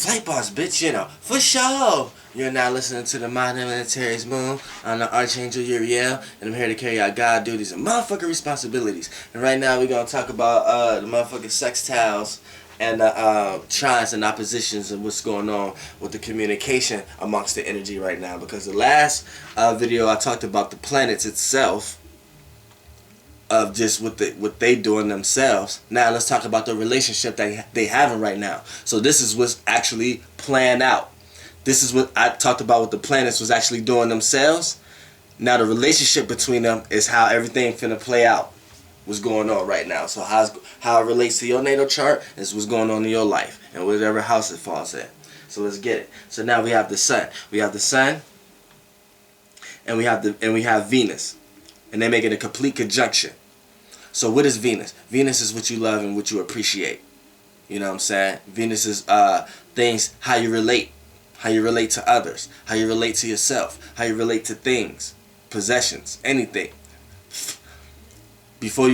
Flight boss, bitch, you know, for sure. You're now listening to the Modern Military's Moon. I'm the Archangel Uriel, and I'm here to carry out God duties and motherfucking responsibilities. And right now we're going to talk about the motherfucking sextiles and the trines and oppositions and what's going on with the communication amongst the energy right now. Because the last video I talked about the planets itself, of just what they doing themselves. Now let's talk about the relationship that they having right now. So this is what's actually playing out. This is what I talked about, what the planets was actually doing themselves. Now the relationship between them is how everything finna play out. What's going on right now. So how it relates to your natal chart is what's going on in your life and whatever house it falls in. So let's get it. So now we have the sun. We have the sun, and we have Venus, and they make it a complete conjunction. So what is Venus? Venus is what you love and what you appreciate. You know what I'm saying? Venus is things, how you relate to others, how you relate to yourself, how you relate to things, possessions, anything. Before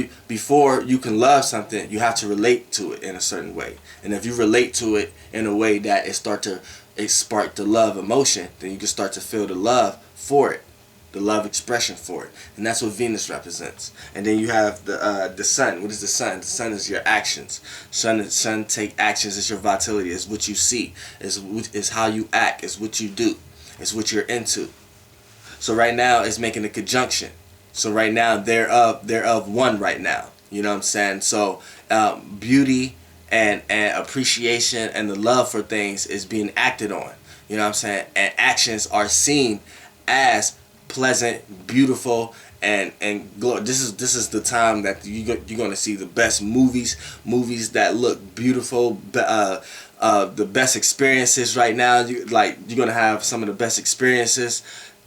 you can love something, you have to relate to it in a certain way. And if you relate to it in a way that it spark the love emotion, then you can start to feel the love for it. The love expression for it, and that's what Venus represents. And then you have the sun. What is the sun? The sun is your actions. Sun take actions. It's your vitality. It's what you see. It's how you act. It's what you do. It's what you're into. So right now it's making a conjunction. So right now they're of one right now. You know what I'm saying? So beauty and appreciation and the love for things is being acted on. You know what I'm saying? And actions are seen as pleasant, beautiful, and this is the time that you're going to see the best movies that look beautiful, the best experiences right now. You're going to have some of the best experiences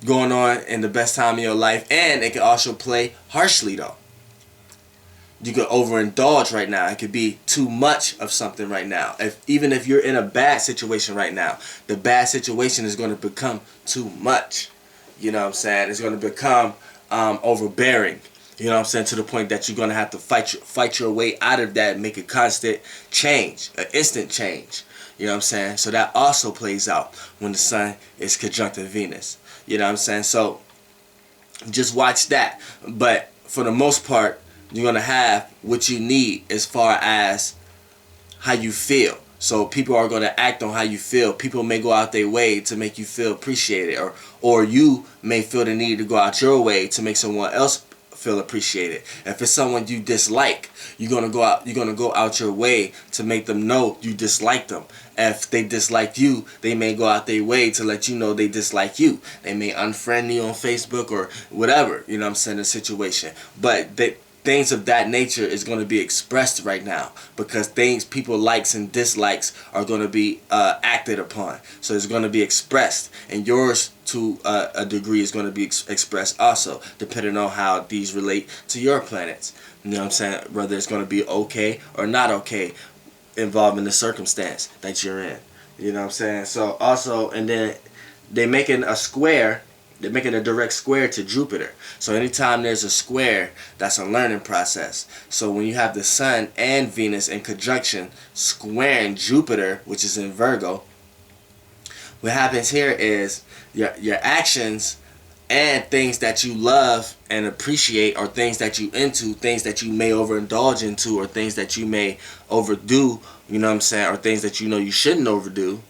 going on in the best time of your life, and it can also play harshly though. You could overindulge right now. It could be too much of something right now. Even if you're in a bad situation right now, the bad situation is going to become too much. You know what I'm saying? It's going to become overbearing. You know what I'm saying? To the point that you're going to have to fight your way out of that and make a constant change, an instant change. You know what I'm saying? So that also plays out when the sun is conjuncting Venus. You know what I'm saying? So just watch that. But for the most part, you're going to have what you need as far as how you feel. So people are going to act on how you feel. People may go out their way to make you feel appreciated, or you may feel the need to go out your way to make someone else feel appreciated. If it's someone you dislike, you're going to go out your way to make them know you dislike them. If they dislike you, they may go out their way to let you know they dislike you. They may unfriend you on Facebook or whatever, you know what I'm saying, the situation. But things of that nature is going to be expressed right now, because people likes and dislikes are going to be acted upon. So it's going to be expressed, and yours to a degree is going to be expressed also, depending on how these relate to your planets. You know what I'm saying? Whether it's going to be okay or not okay, involving the circumstance that you're in. You know what I'm saying? So also, and then they're making a square. They're making a direct square to Jupiter. So anytime there's a square, that's a learning process. So when you have the sun and Venus in conjunction squaring Jupiter, which is in Virgo, what happens here is your actions and things that you love and appreciate, or things that you into, things that you may overindulge into, or things that you may overdo, you know what I'm saying, or things that you know you shouldn't overdo.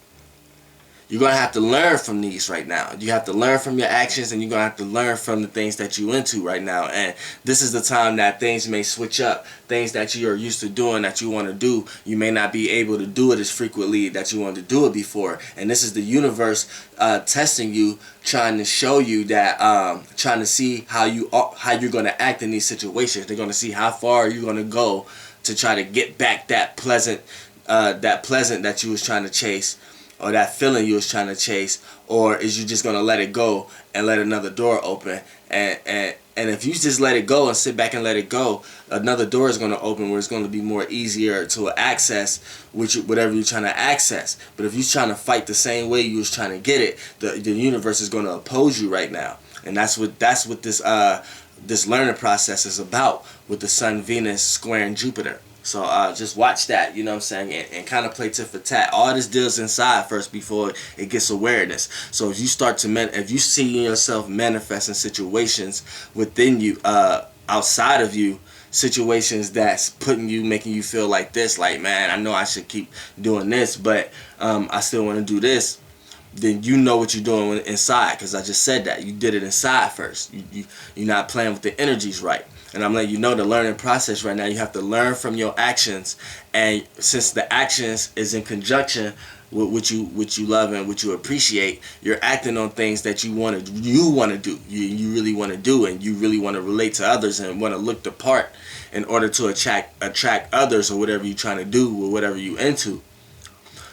You're going to have to learn from these right now. You have to learn from your actions, and you're going to have to learn from the things that you into right now. And this is the time that things may switch up. Things that you are used to doing that you want to do, you may not be able to do it as frequently that you wanted to do it before. And this is the universe testing you, trying to show you that, trying to see how you're going to act in these situations. They're going to see how far you're going to go to try to get back that pleasant that you was trying to chase, or that feeling you was trying to chase, or is you just going to let it go and let another door open? And if you just let it go and sit back and let it go, another door is going to open where it's going to be more easier to access whatever you're trying to access. But if you're trying to fight the same way you was trying to get it, the universe is going to oppose you right now. And that's what this learning process is about, with the Sun Venus squaring Jupiter. So just watch that, you know what I'm saying, and kind of play tit for tat. All this deals inside first before it gets awareness. So if you start to if you see yourself manifesting situations within you, outside of you, situations that's making you feel like this, like, man, I know I should keep doing this, but I still want to do this, then you know what you're doing inside, because I just said that you did it inside first. You're not playing with the energies right. And I'm letting you know the learning process right now. You have to learn from your actions, and since the actions is in conjunction with what you love and what you appreciate, you're acting on things that you want to do. You really want to do, and you really want to relate to others and want to look the part in order to attract others, or whatever you're trying to do or whatever you're into.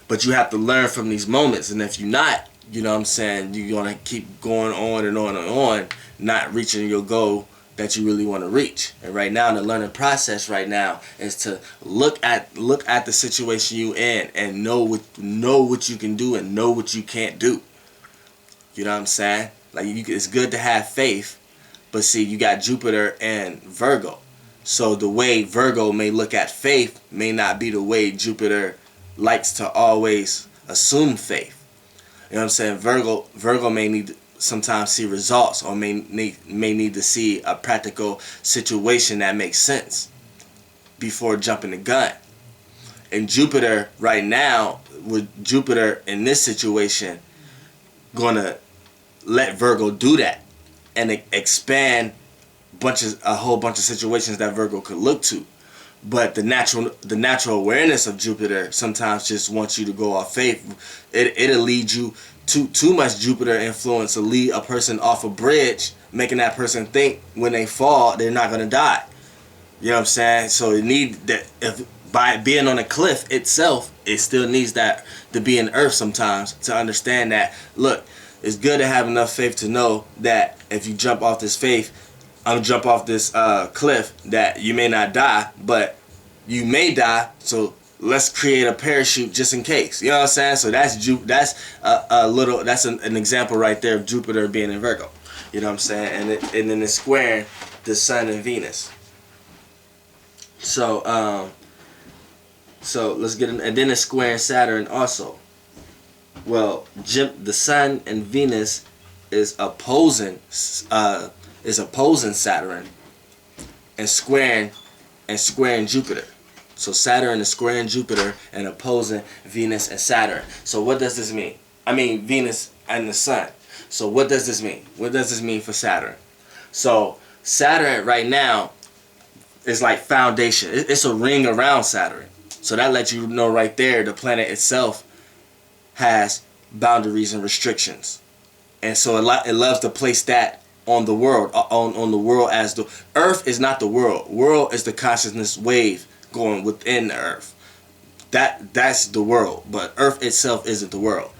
But you have to learn from these moments, and if you're not, you know what I'm saying, you're gonna keep going on and on and on, not reaching your goal that you really want to reach. And right now, the learning process right now is to look at the situation you in and know what you can do and know what you can't do. You know what I'm saying? Like, it's good to have faith, but see, you got Jupiter and Virgo. So the way Virgo may look at faith may not be the way Jupiter likes to always assume faith. You know what I'm saying? Virgo may need to sometimes see results, or may need to see a practical situation that makes sense before jumping the gun. And Jupiter right now, with Jupiter in this situation, gonna let Virgo do that and expand a whole bunch of situations that Virgo could look to. But the natural awareness of Jupiter sometimes just wants you to go off faith. It'll lead you too much Jupiter influence to lead a person off a bridge, making that person think when they fall they're not gonna die. You know what I'm saying? So it need that, if by being on a cliff itself, it still needs that to be in earth sometimes to understand that, look, it's good to have enough faith to know that if you jump off this cliff, that you may not die, but you may die, so let's create a parachute just in case. You know what I'm saying? So that's an example right there of Jupiter being in Virgo. You know what I'm saying? And then it's squaring the Sun and Venus. So let's get in, and then it's squaring Saturn also. Well, the Sun and Venus is opposing Saturn and squaring Jupiter. So Saturn is squaring Jupiter and opposing Venus and Saturn. So what does this mean? I mean, Venus and the Sun. So what does this mean? What does this mean for Saturn? So Saturn right now is like foundation. It's a ring around Saturn. So that lets you know right there the planet itself has boundaries and restrictions. And so it loves to place that on the world, on the world, as the Earth is not the world. World is the consciousness wave going within the Earth. That's the world, but Earth itself isn't the world,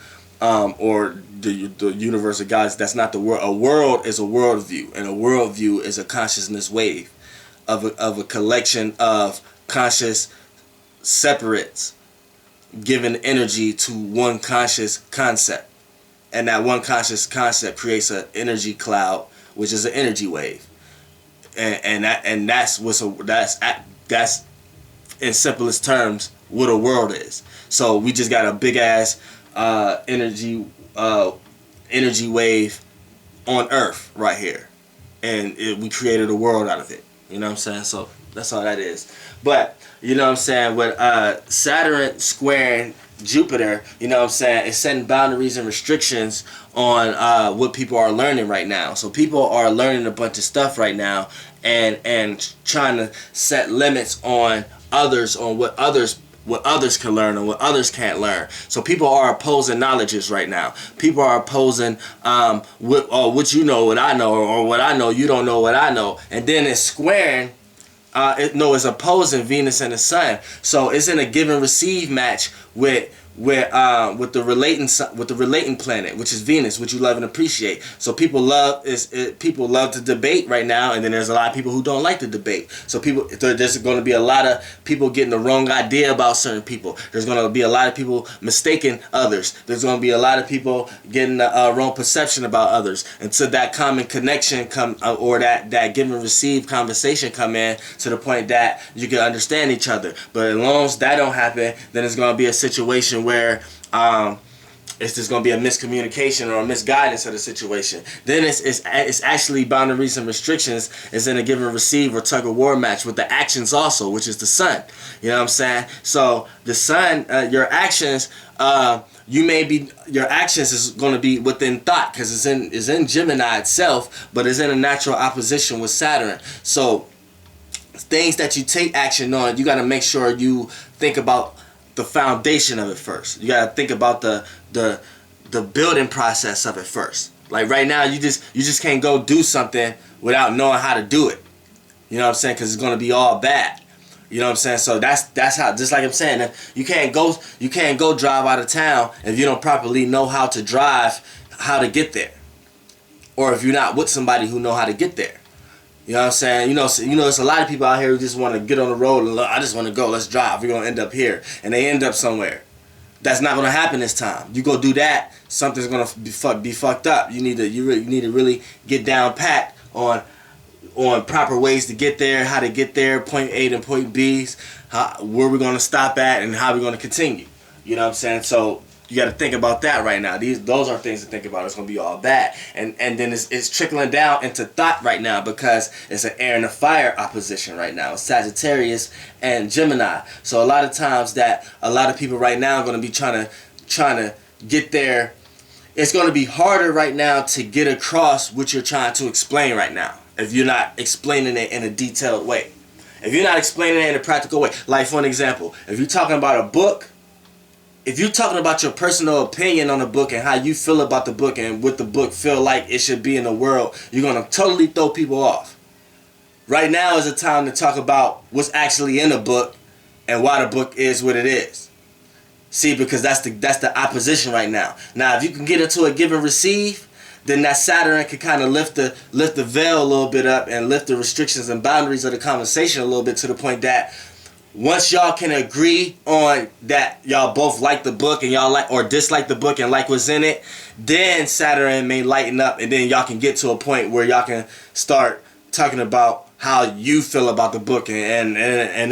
or the universe of gods. That's not the world. A world is a worldview, and a worldview is a consciousness wave of a collection of conscious separates giving energy to one conscious concept, and that one conscious concept creates an energy cloud, which is an energy wave, and that's in simplest terms what a world is. So we just got a big ass energy wave on Earth right here, and we created a world out of it. You know what I'm saying? So that's all that is. But you know what I'm saying, with Saturn squaring Jupiter, you know what I'm saying, it's setting boundaries and restrictions on what people are learning right now. So people are learning a bunch of stuff right now, and trying to set limits on others, on what others can learn and what others can't learn. So people are opposing knowledges right now. People are opposing what you know, what I know, or what I know you don't know what I know. And then it's squaring, it's opposing Venus and the Sun. So it's in a give and receive match with with the relating planet, which is Venus, which you love and appreciate. So people love to debate right now, and then there's a lot of people who don't like to debate. So there's going to be a lot of people getting the wrong idea about certain people. There's going to be a lot of people mistaking others. There's going to be a lot of people getting the wrong perception about others. Until that common connection or that give and receive conversation come in to the point that you can understand each other. But as long as that don't happen, then it's going to be a situation where it's just going to be a miscommunication or a misguidance of the situation. Then it's actually boundaries and restrictions is in a give and receive or tug of war match with the actions also, which is the sun. You know what I'm saying? So the sun, your actions, your actions is going to be within thought, because it's in Gemini itself, but it's in a natural opposition with Saturn. So things that you take action on, you got to make sure you think about the foundation of it first. You gotta think about the building process of it first. Like right now, you just can't go do something without knowing how to do it. You know what I'm saying? Because it's gonna be all bad. You know what I'm saying? So that's how. Just like I'm saying, you can't go drive out of town if you don't properly know how to drive, how to get there, or if you're not with somebody who know how to get there. You know what I'm saying? There's a lot of people out here who just want to get on the road and look, I just want to go, let's drive. We're going to end up here. And they end up somewhere. That's not going to happen this time. You go do that, something's going to be fucked up. You need to really get down pat on proper ways to get there, how to get there, point A and point B's, where we're going to stop at, and how we're going to continue. You know what I'm saying? So you got to think about that right now. Those are things to think about. It's going to be all bad. And then it's trickling down into thought right now, because it's an air and a fire opposition right now. It's Sagittarius and Gemini. So a lot of times that a lot of people right now are going to be trying to get there. It's going to be harder right now to get across what you're trying to explain right now, if you're not explaining it in a detailed way. If you're not explaining it in a practical way. Like, for an example, if you're talking about a book, if you're talking about your personal opinion on the book and how you feel about the book and what the book feel like it should be in the world, you're going to totally throw people off. Right now is a time to talk about what's actually in the book and why the book is what it is. See, because that's the opposition right now. Now, if you can get into a give and receive, then that Saturn can kind of lift the veil a little bit up and lift the restrictions and boundaries of the conversation a little bit, to the point that once y'all can agree on that y'all both like the book and y'all like or dislike the book and like what's in it, then Saturn may lighten up, and then y'all can get to a point where y'all can start talking about how you feel about the book and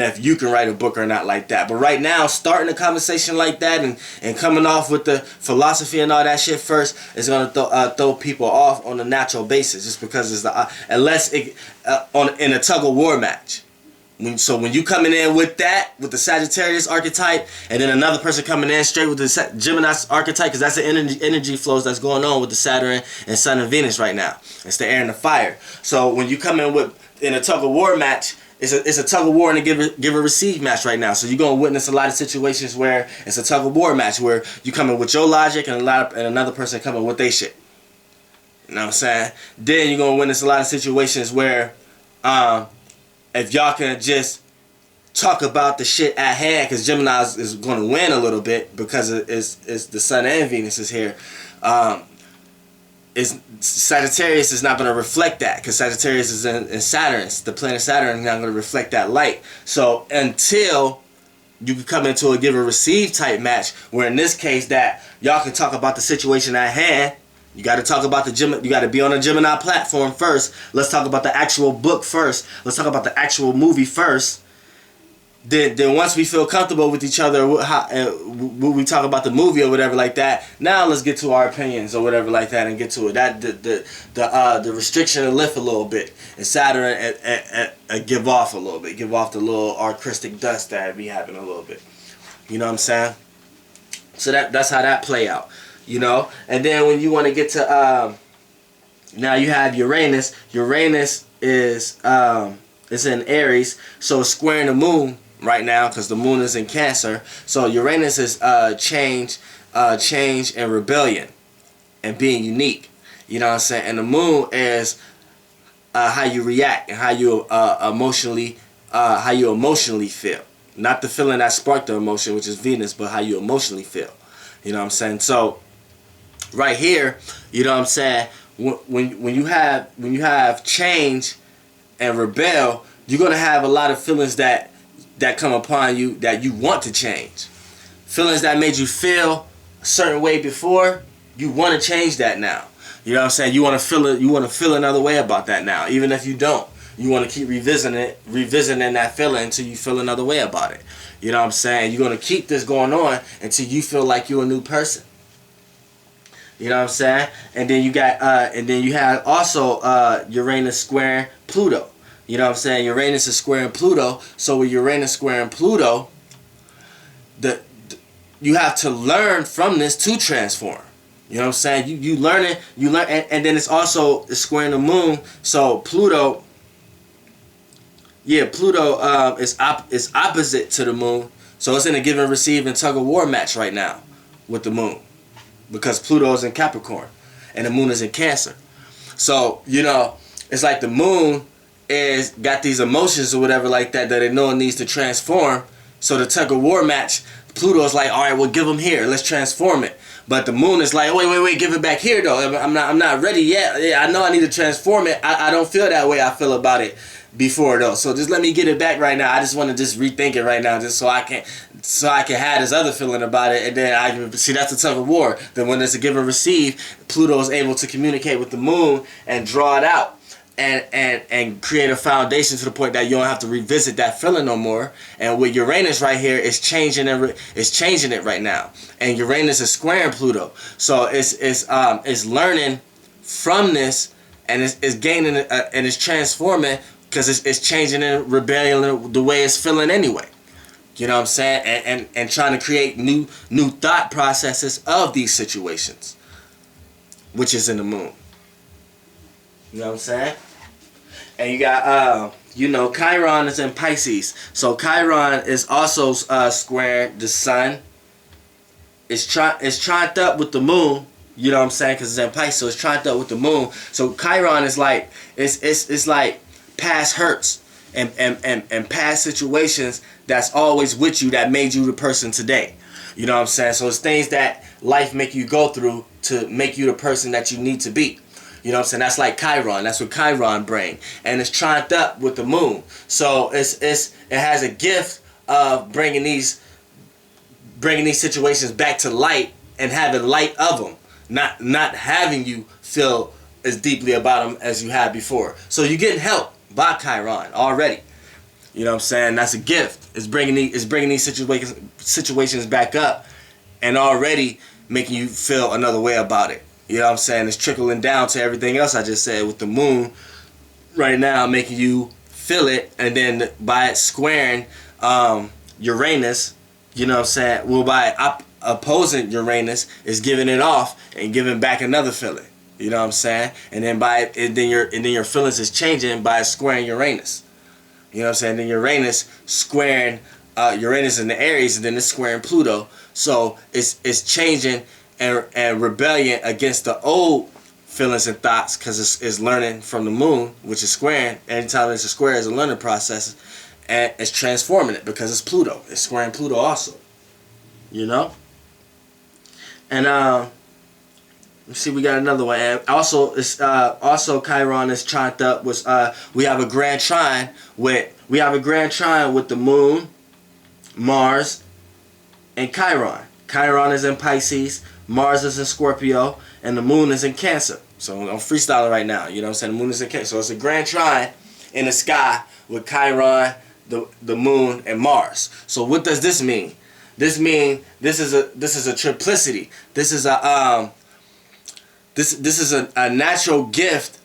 if you can write a book or not like that. But right now, starting a conversation like that and coming off with the philosophy and all that shit first is going to throw people off on a natural basis, just because it's in a tug of war match. So when you coming in with the Sagittarius archetype, and then another person coming in straight with the Gemini archetype, because that's the energy flows that's going on with the Saturn and Sun and Venus right now. It's the air and the fire. So when you come in a tug of war match, it's a tug of war and a give and receive match right now. So you're gonna witness a lot of situations where it's a tug of war match, where you come in with your logic and another person coming with their shit. You know what I'm saying? Then you're gonna witness a lot of situations where if y'all can just talk about the shit at hand, because Gemini is going to win a little bit, because it's the Sun and Venus is here. Sagittarius is not going to reflect that, because Sagittarius is in Saturn. The planet Saturn is not going to reflect that light. So until you can come into a give and receive type match, where in this case that y'all can talk about the situation at hand. You got to talk about you got to be on a Gemini platform first. Let's talk about the actual book first. Let's talk about the actual movie first. Then once we feel comfortable with each other, when we talk about the movie or whatever like that, now let's get to our opinions or whatever like that and get to it. That the restriction will lift a little bit, and Saturn give off a little bit, give off the little artistic dust that be happening a little bit. You know what I'm saying? So that's how that play out. You know, and then when you want to get to now you have Uranus. Uranus is in Aries, so it's squaring the moon right now, because the moon is in Cancer. So Uranus is change and rebellion and being unique. You know what I'm saying? And the moon is how you react and how you emotionally feel. Not the feeling that sparked the emotion, which is Venus, but how you emotionally feel. You know what I'm saying? So right here, you know what I'm saying, when you have change and rebel, you're gonna have a lot of feelings that come upon you that you want to change. Feelings that made you feel a certain way before, you want to change that now. You know what I'm saying? You want to feel it. You want to feel another way about that now, even if you don't. You want to keep revisiting that feeling until you feel another way about it. You know what I'm saying? You're gonna keep this going on until you feel like you're a new person. You know what I'm saying? And then you got and then you have also Uranus squaring Pluto. You know what I'm saying? Uranus is squaring Pluto. So with Uranus squaring Pluto, you have to learn from this to transform. You know what I'm saying? You learn, and then it's also squaring the moon. So Pluto, Pluto is opposite to the moon. So it's in a give and receive and tug of war match right now with the moon, because Pluto is in Capricorn and the moon is in Cancer. So, you know, it's like the moon is got these emotions or whatever like that it know it needs to transform. So the tug of war match, Pluto's like, all right, well, give them here, let's transform it. But the moon is like, wait, give it back here though. I'm not ready yet. Yeah, I know I need to transform it. I don't feel that way I feel about it before though. So just let me get it back right now. I just want to just rethink it right now, just so I can have this other feeling about it, and then I can see that's a tug of war. Then when there's a give and receive, Pluto is able to communicate with the moon and draw it out. And create a foundation to the point that you don't have to revisit that feeling no more. And with Uranus right here, it's changing it right now. And Uranus is squaring Pluto, so it's learning from this, and it's gaining and it's transforming, because it's changing and rebelling the way it's feeling anyway. You know what I'm saying? And trying to create new thought processes of these situations, which is in the moon. You know what I'm saying? And you got, Chiron is in Pisces. So Chiron is also squaring the sun. It's trined up with the moon. You know what I'm saying? Because it's in Pisces, so it's trined up with the moon. So Chiron is like, it's like past hurts and past situations that's always with you that made you the person today. You know what I'm saying? So it's things that life make you go through to make you the person that you need to be. You know what I'm saying? That's like Chiron. That's what Chiron bring, and it's trined up with the moon. So it has a gift of bringing these situations back to light and having light of them, not having you feel as deeply about them as you had before. So you're getting help by Chiron already. You know what I'm saying? That's a gift. It's bringing these situations back up and already making you feel another way about it. You know what I'm saying? It's trickling down to everything else I just said with the moon right now, making you feel it, and then by it squaring Uranus, you know what I'm saying? Well, by opposing Uranus, is giving it off and giving back another feeling. You know what I'm saying? And then your feelings is changing by squaring Uranus. You know what I'm saying? Then Uranus squaring Uranus in the Aries, and then it's squaring Pluto. So it's changing and rebellion against the old feelings and thoughts, because it's learning from the moon, which is squaring. Anytime it's a square, is a learning process, and it's transforming it because it's Pluto. It's squaring Pluto also. You know? And let's see, we got another one. And also, it's also Chiron is trined up with we have a grand trine with the moon, Mars, and Chiron. Chiron is in Pisces, Mars is in Scorpio, and the moon is in Cancer. So I'm freestyling right now. You know what I'm saying? The moon is in Cancer. So it's a grand trine in the sky with Chiron, the moon, and Mars. So what does this mean? This means this is a triplicity. This is a a natural gift,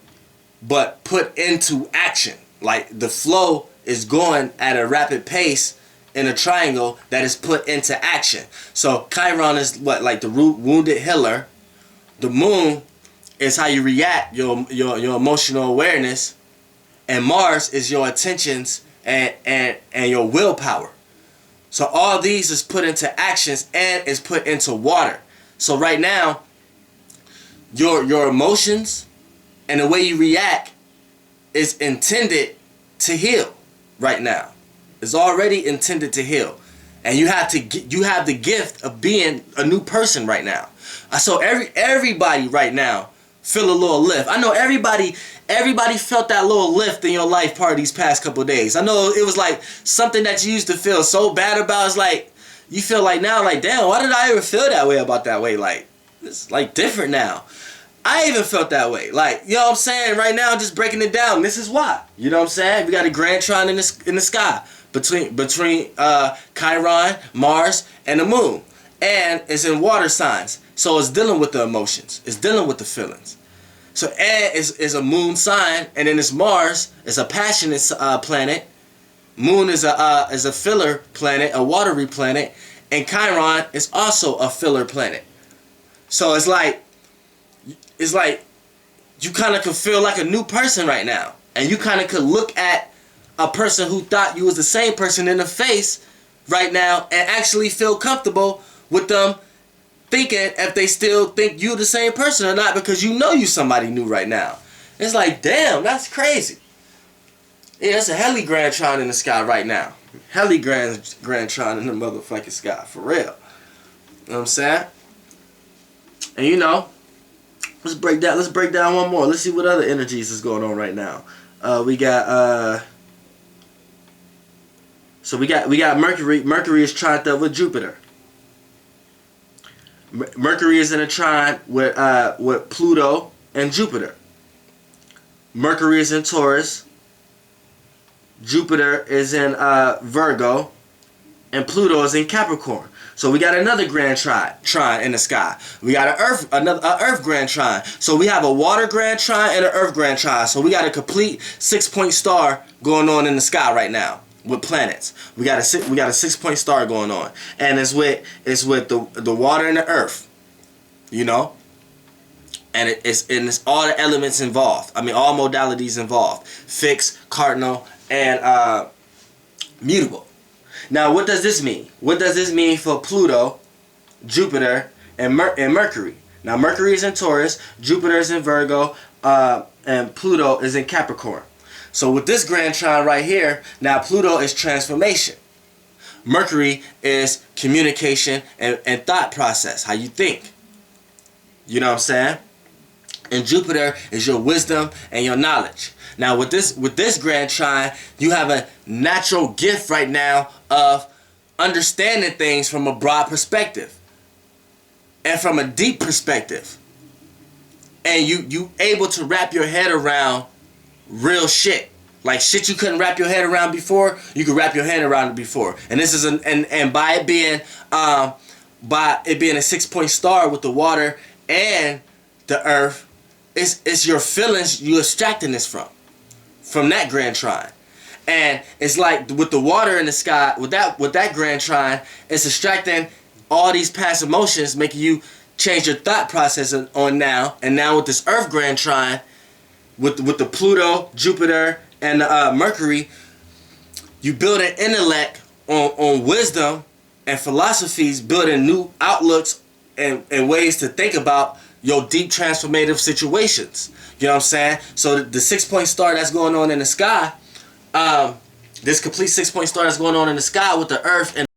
but put into action. Like the flow is going at a rapid pace in a triangle that is put into action. So Chiron is what, like the wounded healer. The moon is how you react, your emotional awareness, and Mars is your intentions and your willpower. So all these is put into actions and is put into water. So right now, your emotions and the way you react is intended to heal right now. It's already intended to heal. And you have the gift of being a new person right now. So everybody right now feel a little lift. I know everybody felt that little lift in your life part of these past couple of days. I know it was like something that you used to feel so bad about. It's like you feel like now, like, damn, why did I ever feel that way about that way? Like, it's like different now. I even felt that way. Like, you know what I'm saying? Right now, just breaking it down. This is why. You know what I'm saying? We got a grand trine in the sky between Chiron, Mars, and the moon. And it's in water signs. So it's dealing with the emotions. It's dealing with the feelings. So air is a moon sign, and then it's Mars. It's a passionate planet. Moon is a filler planet, a watery planet, and Chiron is also a filler planet. So it's like you kind of could feel like a new person right now, and you kind of could look at a person who thought you was the same person in the face right now, and actually feel comfortable with them thinking if they still think you the same person or not, because you know you somebody new right now. It's like, damn, that's crazy. Yeah, it's a heli grand trine in the sky right now. Heli grand trine in the motherfucking sky, for real. You know what I'm saying? And you know, let's break down one more. Let's see what other energies is going on right now. We got Mercury. Mercury is trined up with Jupiter. Mercury is in a trine with Pluto and Jupiter. Mercury is in Taurus. Jupiter is in Virgo, and Pluto is in Capricorn. So we got another grand trine in the sky. We got another Earth grand trine. So we have a water grand trine and an Earth grand trine. So we got a complete 6-point star going on in the sky right now with planets. We got a 6-point star going on, and it's with the water and the Earth, you know. And it's all the elements involved. I mean, all modalities involved: fixed, cardinal, and mutable. Now, what does this mean? What does this mean for Pluto, Jupiter, and Mercury? Now, Mercury is in Taurus, Jupiter is in Virgo, and Pluto is in Capricorn. So with this grand trine right here, now Pluto is transformation. Mercury is communication and thought process, how you think. You know what I'm saying? And Jupiter is your wisdom and your knowledge. Now with this grand trine, you have a natural gift right now of understanding things from a broad perspective and from a deep perspective. And you able to wrap your head around real shit. Like shit you couldn't wrap your head around before, you could wrap your head around it before. And this is and by it being a 6-point star with the water and the Earth, it's your feelings you extracting this from that grand trine. And it's like with the water in the sky, with that grand trine, it's extracting all these past emotions, making you change your thought process on now. And now with this Earth grand trine, with the Pluto, Jupiter, and Mercury, you build an intellect on wisdom and philosophies, building new outlooks and ways to think about your deep transformative situations. You know what I'm saying? So the 6-point star that's going on in the sky, this complete 6-point star that's going on in the sky with the Earth and